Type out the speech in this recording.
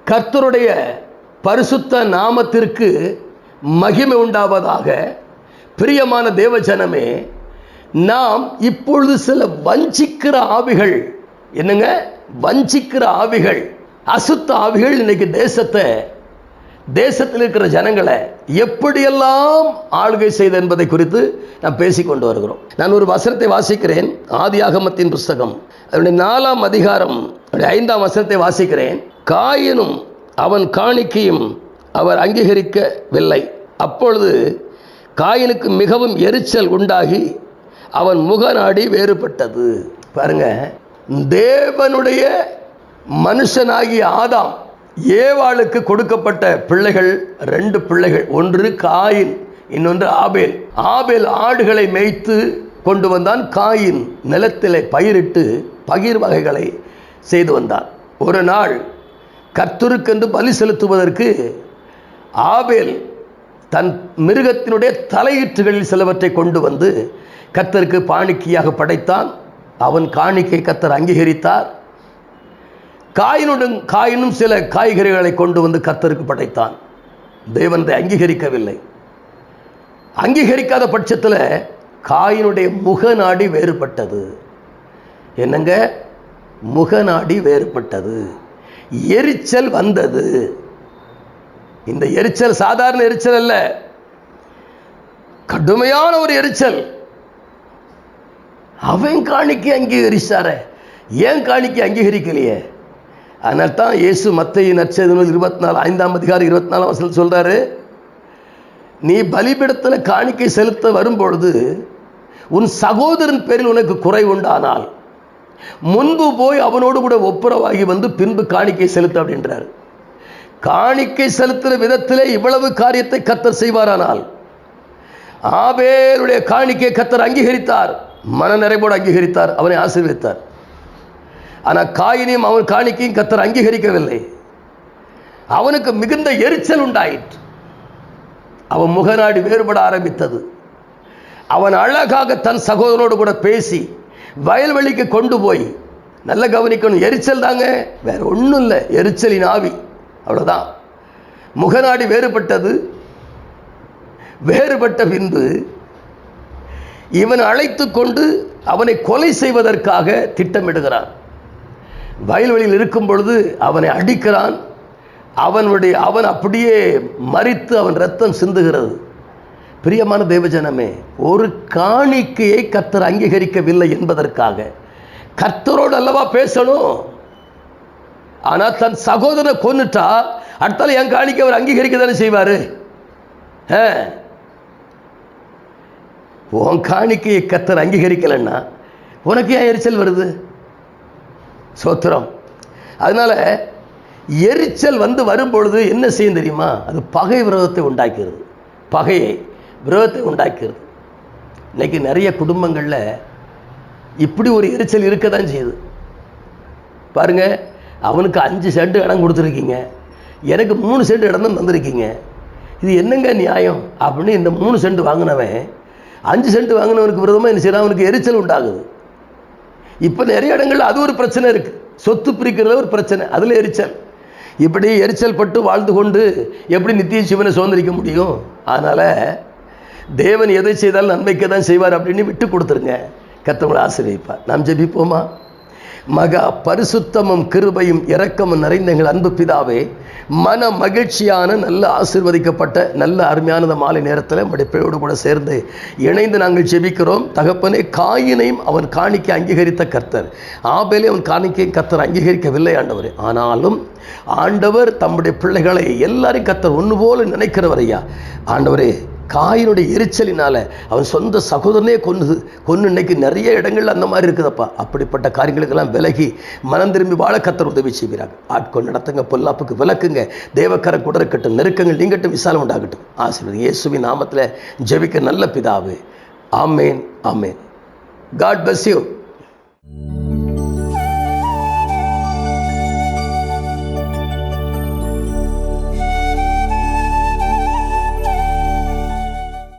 கர்த்தருடைய பரிசுத்த நாமத்திற்கு மகிமை உண்டாவதாக. பிரியமான தேவஜனமே, நாம் இப்பொழுது சில வஞ்சிக்கிற ஆவிகள், என்னங்க வஞ்சிக்கிற ஆவிகள், அசுத்த ஆவிகள் இன்னைக்கு தேசத்தில் இருக்கிற ஜனங்களை எப்படியெல்லாம் ஆளுகை செய்த என்பதை குறித்து நாம் பேசிக்கொண்டு வருகிறோம். நான் ஒரு வசனத்தை வாசிக்கிறேன். ஆதியாகமத்தின் புஸ்தகம் அதனுடைய 4ஆம் அதிகாரம் 5ஆம் வசனத்தை வாசிக்கிறேன். காயினும் அவன் காணிக்கையும் அவர் அங்கீகரிக்கவில்லை. அப்பொழுது காயினுக்கு மிகவும் எரிச்சல் உண்டாகி அவன் முகநாடி வேறுபட்டது. பாருங்க, தேவனுடைய மனுஷனாகிய ஆதாம் ஏவாளுக்கு கொடுக்கப்பட்ட பிள்ளைகள் 2 பிள்ளைகள். ஒன்று காயின், இன்னொன்று ஆபேல். ஆபேல் ஆடுகளை மேய்த்து கொண்டு வந்தான். காயின் நிலத்திலே பயிரிட்டு பயிர் வகைகளை செய்து வந்தான். ஒரு நாள் கர்த்தருக்கென்று பலி செலுத்துவதற்கு ஆபேல் தன் மிருகத்தினுடைய தலையீற்றுகளில் சிலவற்றை கொண்டு வந்து கர்த்தருக்கு காணிக்கையாக படைத்தான். அவன் காணிக்கை கர்த்தர் அங்கீகரித்தார். காயினும் சில காய்கறிகளை கொண்டு வந்து கர்த்தருக்கு படைத்தான். தேவன் அங்கீகரிக்கவில்லை. அங்கீகரிக்காத பட்சத்தில் காயினுடைய முகநாடி வேறுபட்டது. என்னங்க, முகநாடி வேறுபட்டது. எரிச்சல் வந்தது. இந்த எரிச்சல் சாதாரண எரிச்சல் அல்ல, கடுமையான ஒரு எரிச்சல். அவன் காணிக்கை அங்கீகரிச்சார, ஏன் காணிக்கை அங்கீகரிக்கலையே? அதனால தான் இயேசு மத்தேயு நற்செய்தி 24 5ஆம் அதிகாரம் 24ஆம் வசனம் சொல்றாரு, நீ பலிபீடத்தில் காணிக்கை செலுத்த வரும்பொழுது உன் சகோதரன் பேரில் உனக்கு குறை உண்டானால் முன்பு போய் அவனோடு கூட ஒப்புரவாகி வந்து பின்பு காணிக்கை செலுத்த அப்படின்றார். காணிக்கை செலுத்துகிற விதத்திலே இவ்வளவு காரியத்தை கர்த்தர் செய்வாரானால் ஆபேலுடைய காணிக்கை கர்த்தர் அங்கீகரித்தார், மன நிறைவோடு அங்கீகரித்தார், அவனை ஆசீர்வதித்தார். ஆனால் காயினையும் அவன் காணிக்கையும் கர்த்தர் அங்கீகரிக்கவில்லை. அவனுக்கு மிகுந்த எரிச்சல் உண்டாயிற்று. அவன் முகநாடி வேறுபட ஆரம்பித்தது. அவன் அழகாக தன் சகோதரனோடு கூட பேசி வயல்வெளிக்கு கொண்டு போய், நல்ல கவனிக்கணும், எரிச்சல் தாங்க, வேற ஒன்றும் இல்லை, எரிச்சலின் ஆவி, அவ்வளோதான். முகநாடி வேறுபட்டது. வேறுபட்ட பின்பு இவன் அழைத்து கொண்டு அவனை கொலை செய்வதற்காக திட்டமிடுகிறான். வயல்வெளியில் இருக்கும் பொழுது அவனை அடிக்கிறான். அவன் அப்படியே மரித்து அவன் ரத்தம் சிந்துகிறது. பிரியமான தேவஜனமே, ஒரு காணிக்கையை கர்த்தர் அங்கீகரிக்கவில்லை என்பதற்காக கர்த்தரோடு அல்லவா பேசணும். ஆனால் தன் சகோதரனை கொன்னுட்டா அடுத்தால என் காணிக்கை அவர் அங்கீகரிக்க தானே செய்வார். உன் காணிக்கையை கர்த்தர் அங்கீகரிக்கலைன்னா உனக்கு ஏன் எரிச்சல் வருது? சோத்திரம். அதனால எரிச்சல் வரும்பொழுது என்ன செய்யும் தெரியுமா? அது பகை விரோதத்தை உண்டாக்கிறது. பகையை விரோதத்தை உண்டாக்கிறது. இன்னைக்கு நிறைய குடும்பங்களில் இப்படி ஒரு எரிச்சல் இருக்க தான் செய்யுது. பாருங்க, அவனுக்கு 5 சென்ட் இடம் கொடுத்துருக்கீங்க, எனக்கு 3 சென்ட் இடம் தான் தந்திருக்கீங்க, இது என்னங்க நியாயம் அப்படின்னு இந்த 3 சென்ட் வாங்கினவன் 5 சென்ட் வாங்கினவனுக்கு விரோதமாக என்ன செய்யறான்? அவனுக்கு எரிச்சல் உண்டாகுது. இப்போ நிறைய இடங்கள்ல அது ஒரு பிரச்சனை இருக்கு. சொத்து பிரிக்கிறது ஒரு பிரச்சனை, அதுல எரிச்சல். இப்படி எரிச்சல் பட்டு வாழ்ந்து கொண்டு எப்படி நித்திய ஜீவனை சுதந்திரிக்க முடியும்? அதனால தேவன் எதை செய்தாலும் நன்மைக்கு தான் செய்வார் அப்படின்னு விட்டு கொடுத்துருங்க. கர்த்தர் ஆசீர்வதிப்பார். நாம் ஜெபிப்போமா? மகா பரிசுத்தமும் கிருபையும் இரக்கமும் நிறைந்த எங்கள் அன்பு பிதாவே, மன மகிழ்ச்சியான நல்ல ஆசீர்வதிக்கப்பட்ட நல்ல அருமையான மாலை நேரத்தில் நம்முடைய பிள்ளையோடு கூட சேர்ந்து இணைந்து நாங்கள் ஜெபிக்கிறோம். தகப்பனே, காயினையும் அவன் காணிக்கை அங்கீகரித்த கர்த்தர், ஆபேலை அவன் காணிக்கை கர்த்தர் அங்கீகரிக்கவில்லை ஆண்டவரே. ஆனாலும் ஆண்டவர் தம்முடைய பிள்ளைகளை எல்லாரையும் கர்த்தர் ஒன்று போல நினைக்கிறவர் ஐயா. ஆண்டவரே, காயினுடைய எரிச்சலினால அவன் சொந்த சகோதரனே கொன்னு இன்னைக்கு நிறைய இடங்கள்ல அந்த மாதிரி இருக்குதப்பா. அப்படிப்பட்ட காரியங்களுக்கெல்லாம் விலகி மனம் திரும்பி வாழ கர்த்தர் உதவி செய்கிறாங்க. ஆட்கொண்டு நடத்துங்க, பொல்லாப்புக்கு விலக்குங்க, தேவக்கரம் கூட இருக்கட்டும், நெருக்கங்கள் நீங்கட்டும், விசாலம் உண்டாகட்டும். ஆசீர்வாதம் இயேசுவின் நாமத்தில் ஜெபிக்க நல்ல பிதாவே. ஆமேன், ஆமேன். God bless you.